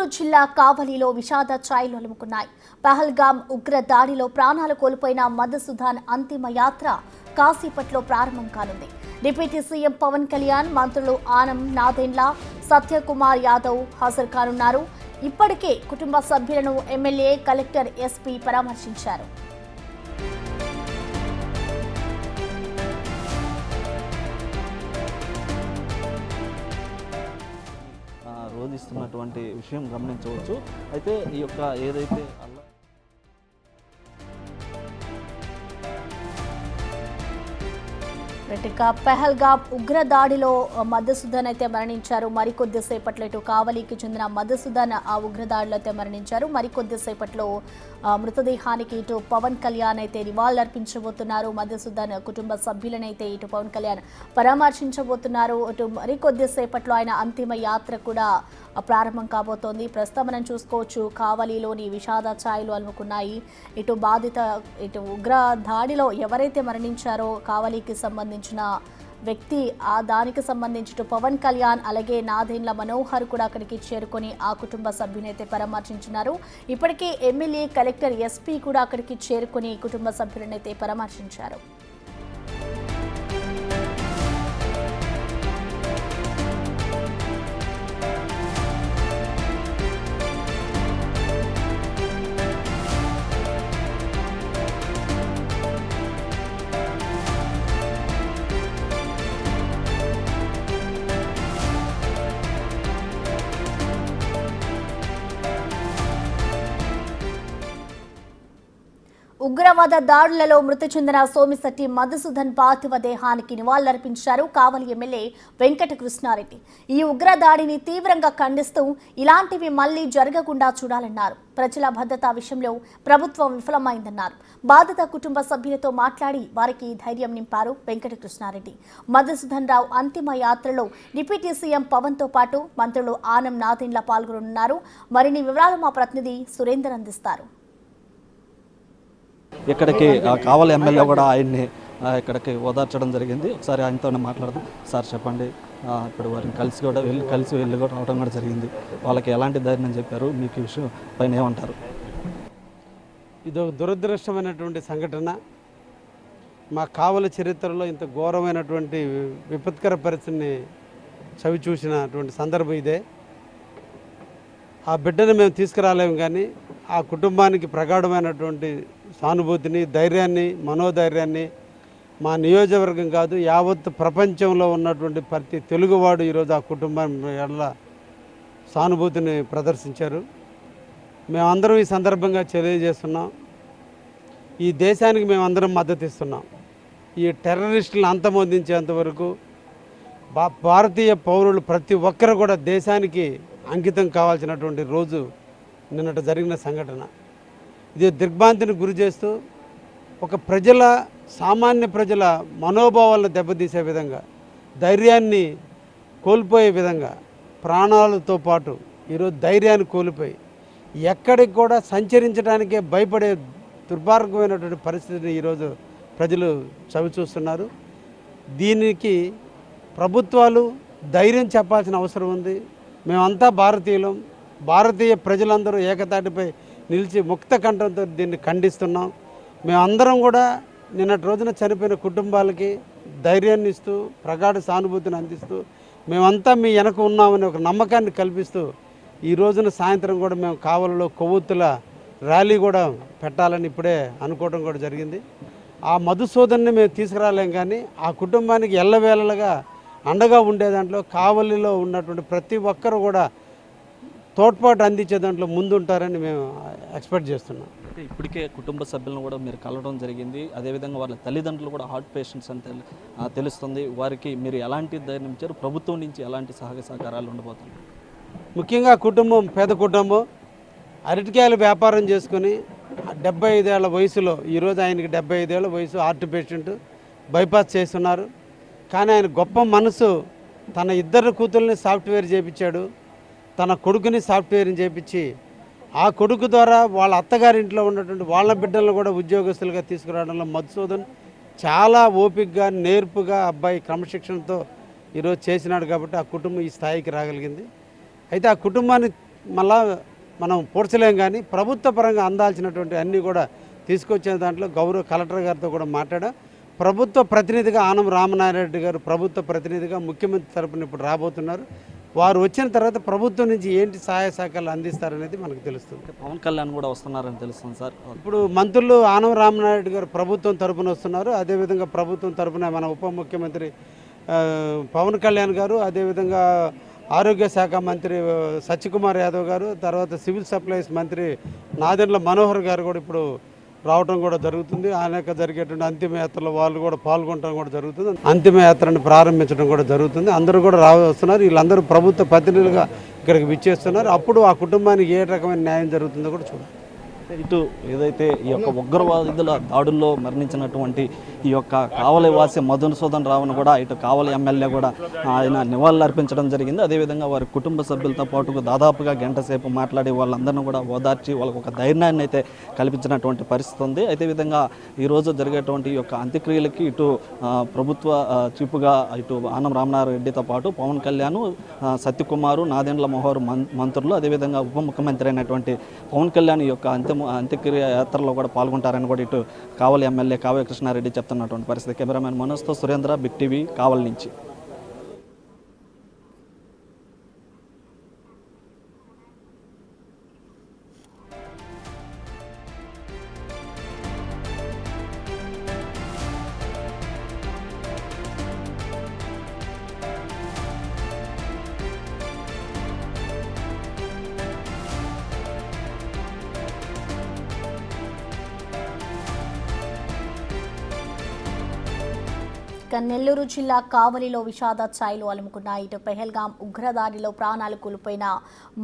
గుంటూరు జిల్లా కావలిలో విషాద ఛాయలు అలుముకున్నాయి. పహల్గామ్ ఉగ్ర దాడిలో ప్రాణాలు కోల్పోయిన మధుసూదన్ అంతిమ యాత్ర కాసేపట్లో ప్రారంభం కానుంది. డిప్యూటీ సీఎం పవన్ కళ్యాణ్, మంత్రులు ఆనం నాదెండ్ల, సత్యకుమార్ యాదవ్ హాజరు కానున్నారు. ఇప్పటికే కుటుంబ సభ్యులను ఎమ్మెల్యే, కలెక్టర్, ఎస్పీ పరామర్శించారు. రోధిస్తున్నటువంటి విషయం గమనించవచ్చు. అయితే ఈ యొక్క ఏదైతే పహల్గామ్ ఉగ్ర దాడిలో మధుసూదన్ అయితే మరణించారు. మరికొద్దిసేపట్లో ఇటు కావలికి చెందిన మధుసూదన్ ఆ ఉగ్ర దాడిలో అయితే మరణించారు. మరికొద్దిసేపట్లో మృతదేహానికి ఇటు పవన్ కళ్యాణ్ అయితే నివాళులర్పించబోతున్నారు. మధుసూదన్ కుటుంబ సభ్యులనైతే ఇటు పవన్ కళ్యాణ్ పరామర్శించబోతున్నారు. ఇటు మరికొద్దిసేపట్లో ఆయన అంతిమ యాత్ర కూడా ప్రారంభం కాబోతోంది. ప్రస్తుతం మనం చూసుకోవచ్చు, కావలిలోని విషాద ఛాయలు అలుముకున్నాయి. ఇటు ఉగ్ర దాడిలో ఎవరైతే మరణించారో కావలికి సంబంధించిన వ్యక్తి, ఆ దానికి సంబంధించి పవన్ కళ్యాణ్ అలాగే నాదెండ్ల మనోహర్ కూడా అక్కడికి చేరుకొని ఆ కుటుంబ సభ్యునైతే పరామర్శించినారు. ఇప్పటికే ఎమ్మెల్యే, కలెక్టర్, ఎస్పీ కూడా అక్కడికి చేరుకొని కుటుంబ సభ్యులనైతే పరామర్శించారు. ఉగ్రవాద దాడులలో మృతి చెందిన సోమిశెట్టి మధుసూదన్ పార్థివ దేహానికి నివాళులర్పించారు కావలి ఎమ్మెల్యే వెంకట కృష్ణారెడ్డి. ఈ ఉగ్ర దాడిని తీవ్రంగా ఖండిస్తూ ఇలాంటివి మళ్లీ జరగకుండా చూడాలన్నారు. ప్రజల భద్రత విషయంలో ప్రభుత్వం విఫలమైందన్నారు. బాధిత కుటుంబ సభ్యులతో మాట్లాడి వారికి ధైర్యం నింపారు వెంకట కృష్ణారెడ్డి. మధుసూదన్ రావు అంతిమ యాత్రలో డిప్యూటీ సీఎం పవన్ తో పాటు మంత్రులు ఆనం నాదెండ్ల పాల్గొనున్నారు. మరిన్ని వివరాలు మా ప్రతినిధి సురేందర్ అందిస్తారు. ఇక్కడికి కావలి ఎమ్మెల్యే కూడా ఆయన్ని ఇక్కడికి ఓదార్చడం జరిగింది. ఒకసారి ఆయనతోనే మాట్లాడదాం. సార్ చెప్పండి, ఇప్పుడు వారిని కలిసి వెళ్ళి కూడా రావడం కూడా జరిగింది. వాళ్ళకి ఎలాంటి ధైర్యం చెప్పారు? మీకు ఈ విషయం పైన ఏమంటారు? ఇది ఒక దురదృష్టమైనటువంటి సంఘటన. మా కావలి చరిత్రలో ఇంత ఘోరమైనటువంటి విపత్కర పరిస్థితిని చవి చూసినటువంటి సందర్భం ఇదే. ఆ బిడ్డను మేము తీసుకురాలేము, కానీ ఆ కుటుంబానికి ప్రగాఢమైనటువంటి సానుభూతిని, ధైర్యాన్ని, మనోధైర్యాన్ని మా నియోజకవర్గం కాదు, యావత్ ప్రపంచంలో ఉన్నటువంటి ప్రతి తెలుగువాడు ఈరోజు ఆ కుటుంబం ఎడల సానుభూతిని ప్రదర్శించారు. మేమందరం ఈ సందర్భంగా తెలియజేస్తున్నాం, ఈ దేశానికి మేమందరం మద్దతు ఇస్తున్నాం. ఈ టెర్రరిస్టులను అంతమొందించేంత వరకు భారతీయ పౌరులు ప్రతి ఒక్కరు కూడా దేశానికి అంకితం కావాల్సినటువంటి రోజు నిన్నట జరిగిన సంఘటన. ఇది దిగ్భ్రాంతిని గురి చేస్తూ ఒక సామాన్య ప్రజల మనోభావాలను దెబ్బతీసే విధంగా, ధైర్యాన్ని కోల్పోయే విధంగా, ప్రాణాలతో పాటు ఈరోజు ధైర్యాన్ని కోల్పోయి ఎక్కడికి కూడా సంచరించడానికే భయపడే దుర్మార్గమైనటువంటి పరిస్థితిని ఈరోజు ప్రజలు చవిచూస్తున్నారు. దీనికి ప్రభుత్వాలు ధైర్యం చెప్పాల్సిన అవసరం ఉంది. మేమంతా భారతీయులం, భారతీయ ప్రజలందరూ ఏకతాటిపై నిలిచి ముక్త కంఠంతో దీన్ని ఖండిస్తున్నాం. మేమందరం కూడా నిన్నటి రోజున చనిపోయిన కుటుంబాలకి ధైర్యాన్ని ఇస్తూ, ప్రగాఢ సానుభూతిని అందిస్తూ, మేమంతా మీ వెనక ఉన్నామని ఒక నమ్మకాన్ని కల్పిస్తూ ఈ రోజున సాయంత్రం కూడా మేము కావలిలో కొవ్వొత్తుల ర్యాలీ కూడా పెట్టాలని ఇప్పుడే అనుకోవడం కూడా జరిగింది. ఆ మధుసూదన్ని మేము తీసుకురాలేం, కానీ ఆ కుటుంబానికి ఎల్లవేళలుగా అండగా ఉండే దాంట్లో కావలిలో ఉన్నటువంటి ప్రతి ఒక్కరు కూడా తోడ్పాటు అందించే దాంట్లో ముందుంటారని మేము ఎక్స్పెక్ట్ చేస్తున్నాం. ఇప్పటికే కుటుంబ సభ్యులను కూడా మీరు కలవడం జరిగింది. అదేవిధంగా వాళ్ళ తల్లిదండ్రులు కూడా హార్ట్ పేషెంట్స్ అని తెలుస్తుంది. వారికి మీరు ఎలాంటి ధైర్యం ఇచ్చారు? ప్రభుత్వం నుంచి ఎలాంటి సహకారాలు ఉండబోతుంది? ముఖ్యంగా కుటుంబం పేద కుటుంబం, అరటికాయలు వ్యాపారం చేసుకుని 75 ఏళ్ల వయసులో, ఈరోజు ఆయనకి 75 ఏళ్ల వయసు, హార్ట్ పేషెంట్, బైపాస్ చేస్తున్నారు. కానీ ఆయన గొప్ప మనసు, తన ఇద్దరు కూతుర్ని సాఫ్ట్వేర్ చేయించాడు, తన కొడుకుని సాఫ్ట్వేర్ని చేయించి ఆ కొడుకు ద్వారా వాళ్ళ అత్తగారింట్లో ఉన్నటువంటి వాళ్ళ బిడ్డలను కూడా ఉద్యోగస్తులుగా తీసుకురావడంలో మధుసూదన్ చాలా ఓపికగా, నేర్పుగా, అబ్బాయి క్రమశిక్షణతో ఈరోజు చేసినాడు. కాబట్టి ఆ కుటుంబం ఈ స్థాయికి రాగలిగింది. అయితే ఆ కుటుంబాన్ని మళ్ళా మనం పూడ్చలేం, కానీ ప్రభుత్వ పరంగా అందాల్సినటువంటి అన్నీ కూడా తీసుకొచ్చిన దాంట్లో గౌరవ కలెక్టర్ గారితో కూడా మాట్లాడాం. ప్రభుత్వ ప్రతినిధిగా ఆనం రామనారాయణ గారు ప్రభుత్వ ప్రతినిధిగా ముఖ్యమంత్రి తరపున ఇప్పుడు రాబోతున్నారు. వారు వచ్చిన తర్వాత ప్రభుత్వం నుంచి ఏంటి సహాయ సహకారాలు అందిస్తారనేది మనకు తెలుస్తుంది. పవన్ కళ్యాణ్ కూడా వస్తున్నారని తెలుస్తుంది సార్. ఇప్పుడు మంత్రులు ఆనం రామనారాయణ గారు ప్రభుత్వం తరపున వస్తున్నారు. అదేవిధంగా ప్రభుత్వం తరపున మన ఉప ముఖ్యమంత్రి పవన్ కళ్యాణ్ గారు, అదేవిధంగా ఆరోగ్య శాఖ మంత్రి సత్యకుమార్ యాదవ్ గారు, తర్వాత సివిల్ సప్లైస్ మంత్రి నాదెండ్ల మనోహర్ గారు కూడా ఇప్పుడు రావటం కూడా జరుగుతుంది. అనేక జరిగేటువంటి అంతిమయాత్రలో వాళ్ళు కూడా పాల్గొనడం కూడా జరుగుతుంది. అంతిమయాత్రను ప్రారంభించడం కూడా జరుగుతుంది. అందరూ కూడా వస్తున్నారు. వీళ్ళందరూ ప్రభుత్వ ప్రతినిధులుగా ఇక్కడికి విచ్చేస్తున్నారు. అప్పుడు ఆ కుటుంబానికి ఏ రకమైన న్యాయం జరుగుతుందో కూడా చూడాలి. ఇటు ఏదైతే ఈ యొక్క ఉగ్రవాదుల దాడుల్లో మరణించినటువంటి ఈ యొక్క కావలి వాసి మధుసూదన్ రావును కూడా ఇటు కావలి ఎమ్మెల్యే కూడా ఆయన నివాళులు అర్పించడం జరిగింది. అదేవిధంగా వారి కుటుంబ సభ్యులతో పాటు దాదాపుగా గంట సేపు మాట్లాడి వాళ్ళందరినీ కూడా ఓదార్చి వాళ్ళకు ఒక ధైర్యాన్ని అయితే కల్పించినటువంటి పరిస్థితి ఉంది. అదేవిధంగా ఈరోజు జరిగేటువంటి ఈ యొక్క అంత్యక్రియలకి ఇటు ప్రభుత్వ చీఫ్గా ఇటు ఆనం రామనారాయణరెడ్డితో పాటు పవన్ కళ్యాణ్, సత్యకుమారు, నాదెండ్ల మనోహర్ మంత్రులు, అదేవిధంగా ఉప ముఖ్యమంత్రి అయినటువంటి పవన్ కళ్యాణ్ ఈ యొక్క అంత్యక్రియ యాత్రలో కూడా పాల్గొంటారని కూడా ఇటు కావలి ఎమ్మెల్యే కావ్య కృష్ణారెడ్డి చెప్తున్నటువంటి పరిస్థితి. కెమెరామెన్ మనోజ్తో సురేంద్ర, బిగ్ టీవీ, కావలి నుంచి. నెల్లూరు జిల్లా కావలిలో విషాద ఛాయలు అలుముకున్న ఇటు పెహల్గాం ఉగ్రదాడిలో ప్రాణాలు కోల్పోయిన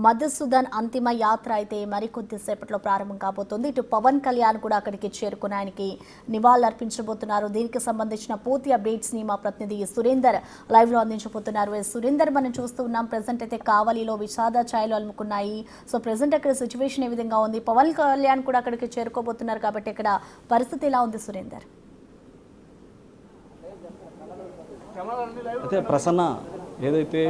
మధుసూదన్ అంతిమ యాత్ర అయితే మరికొద్ది సేపట్లో ప్రారంభం కాబోతోంది. ఇటు పవన్ కళ్యాణ్ కూడా అక్కడికి చేరుకుని ఆయనకి నివాళులు అర్పించబోతున్నారు. దీనికి సంబంధించిన పూర్తి అప్డేట్స్ ని మా ప్రతినిధి సురేందర్ లైవ్ లో అందించబోతున్నారు. సురేందర్, మనం చూస్తూ ఉన్నాం ప్రెసెంట్ అయితే కావలిలో విషాద ఛాయలు అలుముకున్నాయి. సో ప్రెసెంట్ అక్కడ సిచ్యువేషన్ ఏ విధంగా ఉంది? పవన్ కళ్యాణ్ కూడా అక్కడికి చేరుకోబోతున్నారు కాబట్టి ఇక్కడ పరిస్థితి ఎలా ఉంది సురేందర్? అయితే ప్రసన్న, ఏదైతే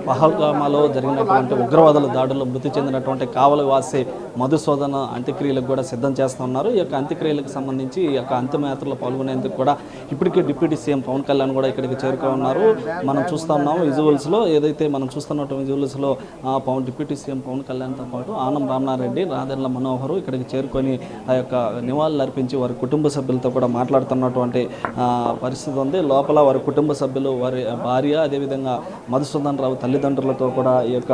పహల్గామాలో జరిగినటువంటి ఉగ్రవాదుల దాడుల్లో మృతి చెందినటువంటి కావలి వాసి మధుసూదన్ అంత్యక్రియలకు కూడా సిద్ధం చేస్తూ ఉన్నారు. ఈ యొక్క అంత్యక్రియలకు సంబంధించి ఈ యొక్క అంతిమయాత్రలో పాల్గొనేందుకు కూడా ఇప్పటికే డిప్యూటీ సీఎం పవన్ కళ్యాణ్ కూడా ఇక్కడికి చేరుకున్నారు. మనం చూస్తూ ఉన్నాము విజువల్స్లో, ఏదైతే మనం చూస్తున్నటువంటి విజువల్స్లో డిప్యూటీ సీఎం పవన్ కళ్యాణ్తో పాటు ఆనం రామనారాయణ, నాదెండ్ల మనోహర్ ఇక్కడికి చేరుకొని ఆ యొక్క నివాళులు అర్పించి వారి కుటుంబ సభ్యులతో కూడా మాట్లాడుతున్నటువంటి పరిస్థితి ఉంది. లోపల వారి కుటుంబ సభ్యులు, వారి భార్య, అదేవిధంగా మధుసూదన్ రావు తల్లిదండ్రులతో కూడా ఈ యొక్క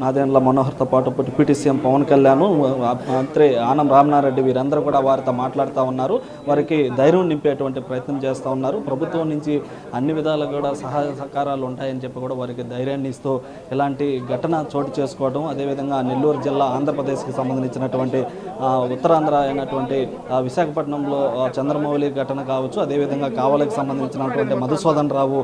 నాదెండ్ల మనోహర్తో పాటు డిప్యూటీ సీఎం పవన్ కళ్యాణ్, మంత్రి ఆనం రామనారెడ్డి వీరందరూ కూడా వారితో మాట్లాడుతూ ఉన్నారు. వారికి ధైర్యం నింపేటువంటి ప్రయత్నం చేస్తూ ఉన్నారు. ప్రభుత్వం నుంచి అన్ని విధాలు కూడా సహాయ సహకారాలు ఉంటాయని చెప్పి కూడా వారికి ధైర్యాన్ని ఇస్తూ ఇలాంటి ఘటన చోటు చేసుకోవడం, అదేవిధంగా నెల్లూరు జిల్లా ఆంధ్రప్రదేశ్కి సంబంధించినటువంటి ఉత్తరాంధ్ర అయినటువంటి విశాఖపట్నంలో చంద్రమౌళి ఘటన కావచ్చు, అదేవిధంగా కావలికి సంబంధించినటువంటి మధుసూదన్ రావు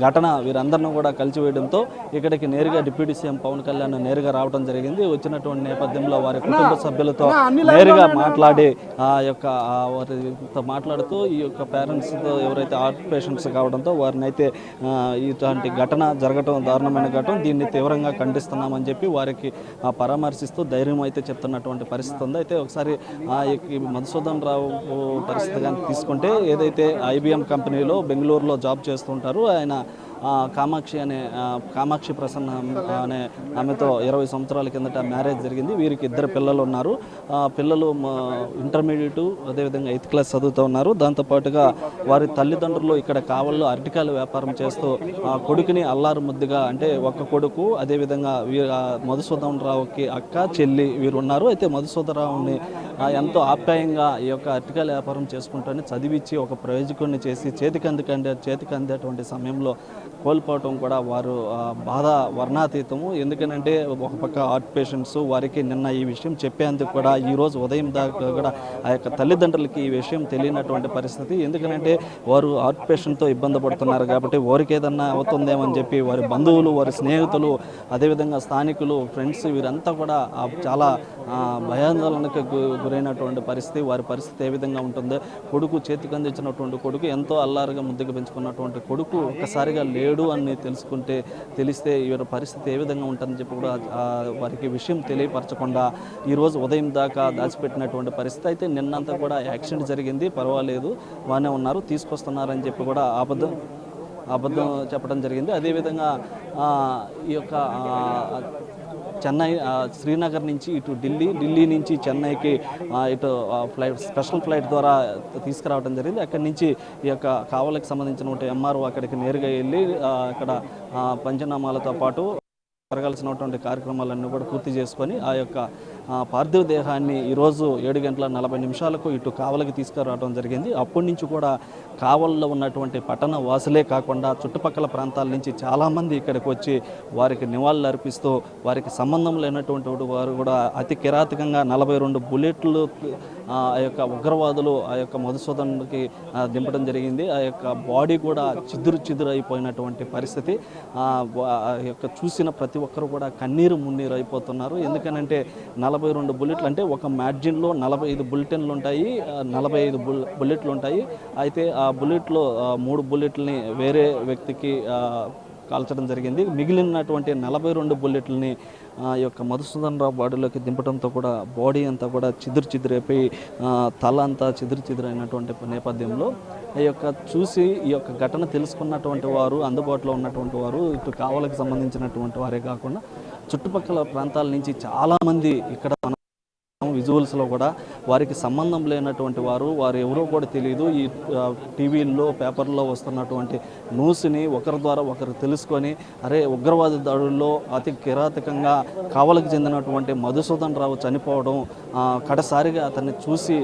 ఘటన, వీరందరినీ కూడా కలిసివేయడంతో ఇక్కడికి నేరుగా డిప్యూటీ సీఎం పవన్ కళ్యాణ్ నేరుగా రావడం జరిగింది. వచ్చినటువంటి నేపథ్యంలో వారి కుటుంబ సభ్యులతో నేరుగా మాట్లాడి వారితో మాట్లాడుతూ ఈ యొక్క పేరెంట్స్తో ఎవరైతే హార్ట్ పేషెంట్స్ కావడంతో వారిని అయితే ఇట్లాంటి ఘటన జరగటం దారుణమైన ఘటన, దీన్ని తీవ్రంగా ఖండిస్తున్నామని చెప్పి వారికి పరామర్శిస్తూ ధైర్యం అయితే చెప్తున్నటువంటి పరిస్థితి ఉంది. అయితే ఒకసారి మధుసూదన్ రావు పరిస్థితి కానీ తీసుకుంటే, ఏదైతే IBM కంపెనీలో బెంగళూరులో జాబ్ చేస్తుంటారు ఆయన, కామాక్షి ప్రసన్న అనే ఆమెతో 20 సంవత్సరాల కిందట మ్యారేజ్ జరిగింది. వీరికి 2 పిల్లలు ఉన్నారు. పిల్లలు ఇంటర్మీడియట్, అదేవిధంగా 8th క్లాస్ చదువుతూ ఉన్నారు. దాంతోపాటుగా వారి తల్లిదండ్రులు ఇక్కడ కావల్లో అరటికాయల వ్యాపారం చేస్తూ కొడుకుని అల్లారు ముద్దుగా, అంటే ఒక కొడుకు, అదేవిధంగా మధుసూదన్ రావుకి అక్క, చెల్లి వీరు ఉన్నారు. అయితే మధుసూదన్ రావుని ఎంతో ఆప్యాయంగా ఈ యొక్క అరటికాయల వ్యాపారం చేసుకుంటూనే చదివించి ఒక ప్రయోజకుడిని చేసి చేతికి అందేటువంటి సమయంలో కోల్పోవటం కూడా వారు బాధ వర్ణాతీతము. ఎందుకనంటే ఒక పక్క హార్ట్ పేషెంట్స్, వారికి నిన్న ఈ విషయం చెప్పేందుకు కూడా ఈరోజు ఉదయం దాకా కూడా ఆ యొక్క తల్లిదండ్రులకి ఈ విషయం తెలియనటువంటి పరిస్థితి. ఎందుకనంటే వారు హార్ట్ పేషెంట్తో ఇబ్బంది పడుతున్నారు కాబట్టి వారికి ఏదన్నా అవుతుందేమని చెప్పి వారి బంధువులు, వారి స్నేహితులు, అదేవిధంగా స్థానికులు, ఫ్రెండ్స్ వీరంతా కూడా చాలా భయాందోళనకు గురైనటువంటి పరిస్థితి. వారి పరిస్థితి ఏ విధంగా ఉంటుందో, కొడుకు చేతికి అందించినటువంటి కొడుకు, ఎంతో అల్లారుగా ముద్దుగా పెంచుకున్నటువంటి కొడుకు ఒక్కసారిగా లేడు లేడు అని తెలిస్తే వీరి పరిస్థితి ఏ విధంగా ఉంటుందని చెప్పి కూడా వారికి విషయం తెలియపరచకుండా ఈరోజు ఉదయం దాకా దాచిపెట్టినటువంటి పరిస్థితి. అయితే నిన్నంతా కూడా యాక్సిడెంట్ జరిగింది, పర్వాలేదు, బాగానే ఉన్నారు, తీసుకొస్తున్నారని చెప్పి కూడా అబద్ధం చెప్పడం జరిగింది. అదేవిధంగా ఈ యొక్క చెన్నై శ్రీనగర్ నుంచి ఇటు ఢిల్లీ నుంచి చెన్నైకి ఇటు స్పెషల్ ఫ్లైట్ ద్వారా తీసుకురావడం జరిగింది. అక్కడి నుంచి ఈ యొక్క కావలికి సంబంధించిన ఎంఆర్ఓ అక్కడికి నేరుగా వెళ్ళి అక్కడ పంచనామాలతో పాటు జరగాల్సినటువంటి కార్యక్రమాలన్నీ కూడా పూర్తి చేసుకొని ఆ యొక్క పార్థివ దేహాన్ని ఈరోజు 7:40 ఇటు కావలికి తీసుకురావడం జరిగింది. అప్పటి నుంచి కూడా కావలిలో ఉన్నటువంటి పట్టణ వాసులే కాకుండా చుట్టుపక్కల ప్రాంతాల నుంచి చాలామంది ఇక్కడికి వచ్చి వారికి నివాళులు అర్పిస్తూ వారికి సంబంధం లేనటువంటి వారు కూడా అతి కిరాతకంగా 42 బుల్లెట్లు ఆ యొక్క ఉగ్రవాదులు ఆ యొక్క మధుసూదన్కి దింపడం జరిగింది. ఆ యొక్క బాడీ కూడా చిదురు అయిపోయినటువంటి పరిస్థితి. ఆ యొక్క చూసిన ప్రతి ఒక్కరు కూడా కన్నీరు మున్నీరు అయిపోతున్నారు. ఎందుకనంటే 42 బుల్లెట్లు అంటే ఒక మ్యాగజిన్లో 45 బుల్లెటిన్లు ఉంటాయి, 45 బుల్లెట్లు ఉంటాయి. అయితే ఆ బుల్లెట్లో 3 బుల్లెట్లని వేరే వ్యక్తికి కాల్చడం జరిగింది. మిగిలినటువంటి 42 బుల్లెట్లని ఈ యొక్క మధుసూదన్ రావు బాడీలోకి దింపడంతో కూడా బాడీ అంతా కూడా చిదురైపోయి తల అంతా చిదురైనటువంటి నేపథ్యంలో ఈ యొక్క చూసి ఈ యొక్క ఘటన తెలుసుకున్నటువంటి వారు, అందుబాటులో ఉన్నటువంటి వారు ఇటు కావలికి సంబంధించినటువంటి వారే కాకుండా చుట్టుపక్కల ప్రాంతాల నుంచి చాలామంది ఇక్కడ విజువల్స్లో కూడా వారికి సంబంధం లేనటువంటి వారు ఎవరో కూడా తెలియదు. ఈ టీవీల్లో పేపర్లో వస్తున్నటువంటి న్యూస్ని ఒకరి ద్వారా ఒకరు తెలుసుకొని అరే ఉగ్రవాద దాడుల్లో అతి కిరాతకంగా కావలికి చెందినటువంటి మధుసూదన్ రావు చనిపోవడం, కడసారిగా అతన్ని చూసి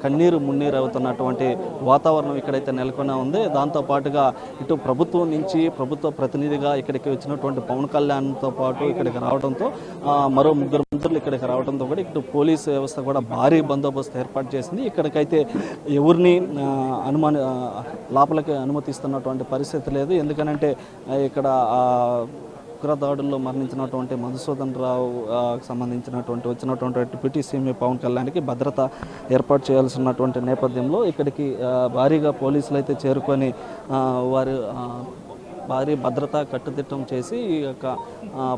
కన్నీరు మున్నీరు అవుతున్నటువంటి వాతావరణం ఇక్కడైతే నెలకొని ఉంది. దాంతోపాటుగా ఇటు ప్రభుత్వం నుంచి ప్రభుత్వ ప్రతినిధిగా ఇక్కడికి వచ్చినటువంటి పవన్ కళ్యాణ్తో పాటు ఇక్కడికి రావడంతో మరో 3 మంత్రులు ఇక్కడికి రావడంతో కూడా ఇటు పోలీసు వ్యవస్థ కూడా భారీ బందోబస్తు ఏర్పాటు చేసింది. ఇక్కడికైతే ఎవరిని లోపలికి అనుమతిస్తున్నటువంటి పరిస్థితి లేదు. ఎందుకనంటే ఇక్కడ ఉగ్రదాడుల్లో మరణించినటువంటి మధుసూదన్ రావు వచ్చినటువంటి డిప్యూటీ సీఎం పవన్ కళ్యాణ్కి భద్రత ఏర్పాటు చేయాల్సినటువంటి నేపథ్యంలో ఇక్కడికి భారీగా పోలీసులు అయితే చేరుకొని వారు భారీ భద్రతా కట్టుదిట్టం చేసి ఈ యొక్క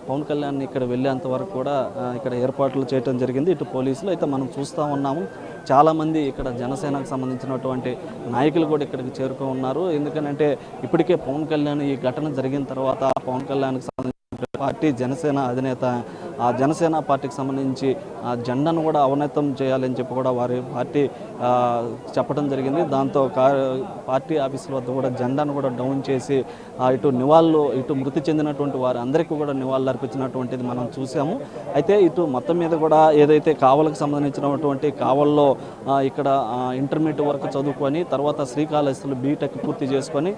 పవన్ కళ్యాణ్ ఇక్కడ వెళ్ళేంత వరకు కూడా ఇక్కడ ఏర్పాట్లు చేయడం జరిగింది. ఇటు పోలీసులు అయితే మనం చూస్తూ ఉన్నాము. చాలామంది ఇక్కడ జనసేనకు సంబంధించినటువంటి నాయకులు కూడా ఇక్కడికి చేరుకో ఉన్నారు. ఎందుకంటే ఇప్పటికే పవన్ కళ్యాణ్ ఈ ఘటన జరిగిన తర్వాత పవన్ కళ్యాణ్కి సంబంధించిన పార్టీ జనసేన అధినేత ఆ జనసేన పార్టీకి సంబంధించి ఆ జెండాను కూడా అవనతం చేయాలని చెప్పి కూడా వారి పార్టీ చెప్పడం జరిగింది. దాంతో పార్టీ ఆఫీసుల వద్ద కూడా జెండాను కూడా డౌన్ చేసి ఇటు మృతి చెందినటువంటి వారు అందరికీ కూడా నివాళులు అర్పించినటువంటిది మనం చూసాము. అయితే ఇటు మొత్తం మీద కూడా ఏదైతే కావలికి సంబంధించినటువంటి కావల్లో ఇక్కడ ఇంటర్మీడియట్ వరకు చదువుకొని తర్వాత శ్రీకాళహస్తిలో బీటెక్ పూర్తి చేసుకొని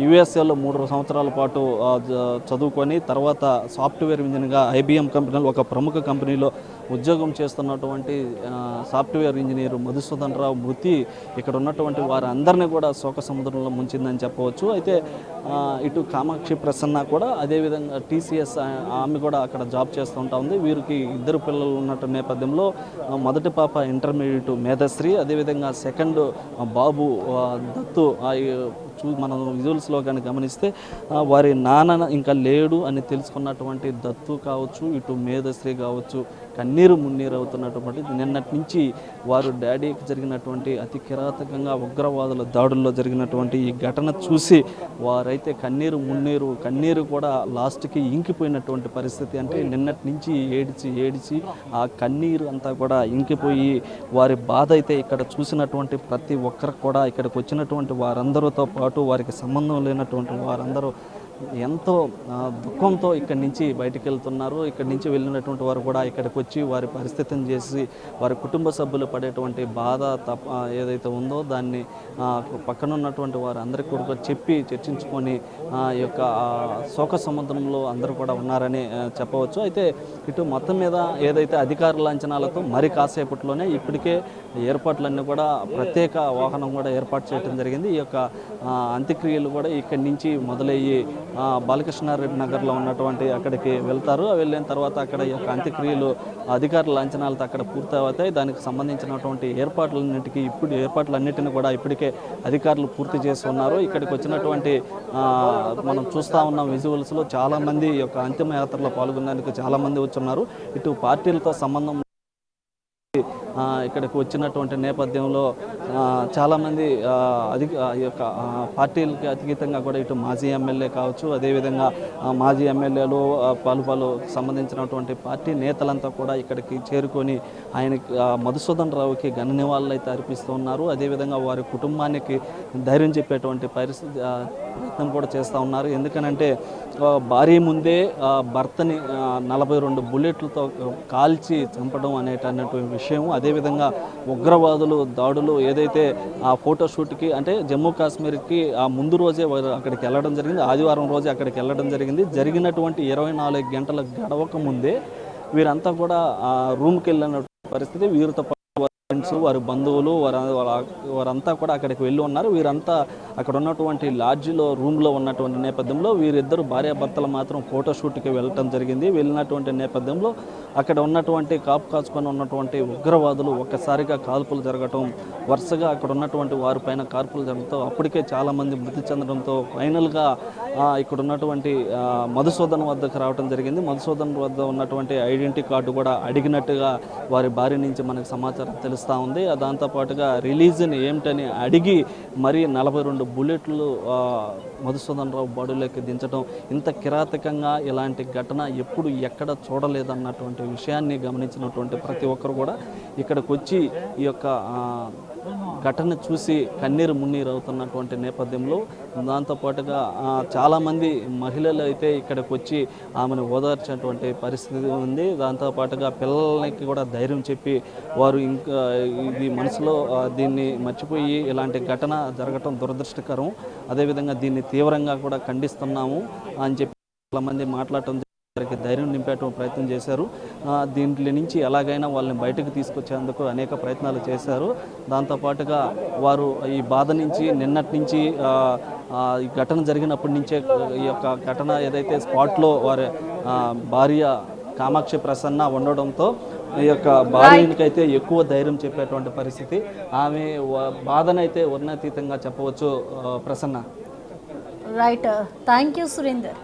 యుఎస్ఏలో 3 సంవత్సరాల పాటు చదువుకొని తర్వాత సాఫ్ట్వేర్ ఇంజనీర్గా IBM కంపెనీలో ఒక ప్రముఖ కంపెనీలో ఉద్యోగం చేస్తున్నటువంటి సాఫ్ట్వేర్ ఇంజనీర్ మధుసూదన్ రావు మృతి ఇక్కడ ఉన్నటువంటి వారందరినీ కూడా శోక సముద్రంలో ముంచిందని చెప్పవచ్చు. అయితే ఇటు కామాక్షి ప్రసన్న కూడా అదేవిధంగా TCS ఆమె కూడా అక్కడ జాబ్ చేస్తూ ఉంది. వీరికి 2 పిల్లలు ఉన్నటువంటి నేపథ్యంలో మొదటి పాప ఇంటర్మీడియట్ మేధశ్రీ, అదేవిధంగా సెకండ్ బాబు దత్తు. మనం విజువల్స్లో కానీ గమనిస్తే వారి నాన్న ఇంకా లేడు అని తెలుసుకున్నటువంటి దత్తు కావచ్చు, ఇటు మేధశ్రీ కావచ్చు, కన్నీరు మున్నీరు అవుతున్నటువంటి నిన్నటి నుంచి వారు డాడీకి జరిగినటువంటి అతి కిరాతకంగా ఉగ్రవాదుల దాడుల్లో జరిగినటువంటి ఈ ఘటన చూసి వారైతే కన్నీరు కూడా లాస్ట్కి ఇంకిపోయినటువంటి పరిస్థితి. అంటే నిన్నటి నుంచి ఏడిచి ఆ కన్నీరు అంతా కూడా ఇంకిపోయి వారి బాధ అయితే ఇక్కడ చూసినటువంటి ప్రతి ఒక్కరికి కూడా ఇక్కడికి వచ్చినటువంటి వారందరితో పాటు వారికి సంబంధం లేనటువంటి వారందరూ ఎంతో దుఃఖంతో ఇక్కడి నుంచి బయటికి వెళ్తున్నారు. ఇక్కడి నుంచి వెళ్ళినటువంటి వారు కూడా ఇక్కడికి వచ్చి వారి పరిస్థితిని చేసి వారి కుటుంబ సభ్యులు పడేటువంటి బాధ ఏదైతే ఉందో దాన్ని పక్కన ఉన్నటువంటి వారు అందరికీ కూడా చెప్పి చర్చించుకొని ఈ యొక్క శోక సముద్రంలో అందరూ కూడా ఉన్నారని చెప్పవచ్చు. అయితే ఇటు మొత్తం మీద ఏదైతే అధికారుల అంచనాలతో మరి కాసేపట్లోనే ఇప్పటికే ఏర్పాట్లన్నీ కూడా ప్రత్యేక వాహనం కూడా ఏర్పాటు చేయడం జరిగింది. ఈ యొక్క అంత్యక్రియలు కూడా ఇక్కడి నుంచి మొదలయ్యి బాలకృష్ణారెడ్డి నగర్లో ఉన్నటువంటి అక్కడికి వెళ్తారు. వెళ్ళిన తర్వాత అక్కడ ఈ యొక్క అంత్యక్రియలు అధికారుల అంచనాలతో అక్కడ పూర్తవుతాయి. దానికి సంబంధించినటువంటి ఏర్పాట్లన్నిటిని కూడా ఇప్పటికే అధికారులు పూర్తి చేస్తున్నారు. ఇక్కడికి వచ్చినటువంటి మనం చూస్తూ ఉన్నాం విజువల్స్లో చాలామంది ఈ యొక్క అంతిమ యాత్రలో పాల్గొనేందుకు చాలామంది వచ్చున్నారు. ఇటు పార్టీలతో సంబంధం ఇక్కడికి వచ్చినటువంటి నేపథ్యంలో చాలామంది ఈ యొక్క పార్టీలకి అతీతంగా కూడా ఇటు మాజీ ఎమ్మెల్యే కావచ్చు, అదేవిధంగా మాజీ ఎమ్మెల్యేలు పలు సంబంధించినటువంటి పార్టీ నేతలంతా కూడా ఇక్కడికి చేరుకొని ఆయనకి మధుసూదన్ రావుకి ఘన నివాళులు అయితే అర్పిస్తూ ఉన్నారు. అదేవిధంగా వారి కుటుంబానికి ధైర్యం చెప్పేటువంటి ప్రయత్నం కూడా చేస్తూ ఉన్నారు. ఎందుకనంటే భార్య ముందే భర్తని 42 బుల్లెట్లతో కాల్చి చంపడం అనేటటువంటి విషయం. అదేవిధంగా ఉగ్రవాదులు దాడులు ఏదైతే ఆ ఫోటోషూట్కి అంటే జమ్మూ కాశ్మీర్కి ఆ ముందు రోజే అక్కడికి వెళ్ళడం జరిగింది, ఆదివారం రోజే అక్కడికి వెళ్ళడం జరిగింది. జరిగినటువంటి 24 గంటల గడవక ముందే వీరంతా కూడా రూమ్కి వెళ్ళిన పరిస్థితి. వీరితో ఫ్రెండ్స్, వారి బంధువులు వారంతా కూడా అక్కడికి వెళ్ళి ఉన్నారు. వీరంతా అక్కడ ఉన్నటువంటి లాడ్జిలో రూమ్లో ఉన్నటువంటి నేపథ్యంలో వీరిద్దరు భార్యాభర్తలు మాత్రం ఫోటోషూట్కి వెళ్ళటం జరిగింది. వెళ్ళినటువంటి నేపథ్యంలో అక్కడ ఉన్నటువంటి కాచుకొని ఉన్నటువంటి ఉగ్రవాదులు ఒక్కసారిగా కాల్పులు జరగటం, వరుసగా అక్కడ ఉన్నటువంటి వారిపైన కాల్పులు జరగటం, అప్పటికే చాలామంది మృతి చెందడంతో ఫైనల్గా ఇక్కడ ఉన్నటువంటి మధుసూదన్ వద్దకు రావడం జరిగింది. మధుసూదన్ వద్ద ఉన్నటువంటి ఐడెంటిటీ కార్డు కూడా అడిగినట్టుగా వారి భార్య నుంచి మనకు సమాచారం తెలుస్తూ ఉంది. దాంతోపాటుగా రిలీజన్ ఏమిటని అడిగి మరి 42 బుల్లెట్లు మధుసూదన్ రావు బాడీలోకి దించడం, ఇంత కిరాతకంగా ఇలాంటి ఘటన ఎప్పుడు ఎక్కడ చూడలేదన్నటువంటి విషయాన్ని గమనించినటువంటి ప్రతి ఒక్కరు కూడా ఇక్కడికి వచ్చి ఈ యొక్క ఘటన చూసి కన్నీరు మున్నీరు అవుతున్నటువంటి నేపథ్యంలో దాంతోపాటుగా చాలామంది మహిళలు అయితే ఇక్కడికి వచ్చి ఆమెను ఓదార్చేటువంటి పరిస్థితి ఉంది. దాంతోపాటుగా పిల్లలకి కూడా ధైర్యం చెప్పి వారు ఇంకా ఇది మనసులో దీన్ని మర్చిపోయి ఇలాంటి ఘటన జరగటం దురదృష్టకరం, అదేవిధంగా దీన్ని తీవ్రంగా కూడా ఖండిస్తున్నాము అని చెప్పి చాలామంది మాట్లాడటం వారికి ధైర్యం నింపేటువంటి ప్రయత్నం చేశారు. దీంట్లో నుంచి ఎలాగైనా వాళ్ళని బయటకు తీసుకొచ్చేందుకు అనేక ప్రయత్నాలు చేశారు. దాంతోపాటుగా వారు ఈ బాధ నుంచి నిన్నటి నుంచి ఈ ఘటన జరిగినప్పటి నుంచే ఈ యొక్క ఘటన ఏదైతే స్పాట్లో వారి భార్య కామాక్షి ప్రసన్న ఉండడంతో ఈ యొక్క భార్యకైతే ఎక్కువ ధైర్యం చెప్పేటువంటి పరిస్థితి. ఆమె బాధనైతే వర్ణాతీతంగా చెప్పవచ్చు. Prasanna. Right, thank you Surender.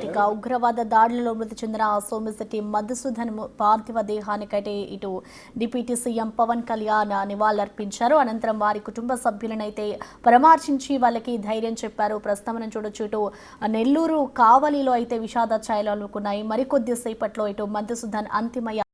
ఇక ఉగ్రవాద దాడులలో మృతి చెందిన సోమిశెట్టి మధుసూదన్ పార్థివ దేహానికైతే ఇటు డిప్యూటీ సీఎం పవన్ కళ్యాణ్ నివాళులర్పించారు. అనంతరం వారి కుటుంబ సభ్యులనైతే పరామర్శించి వాళ్ళకి ధైర్యం చెప్పారు. ప్రస్తుతం మనం చూడొచ్చు ఇటు నెల్లూరు కావలిలో అయితే విషాద ఛాయలు అలుముకున్నాయి. మరికొద్ది సేపట్లో ఇటు మధుసూదన్ అంతిమ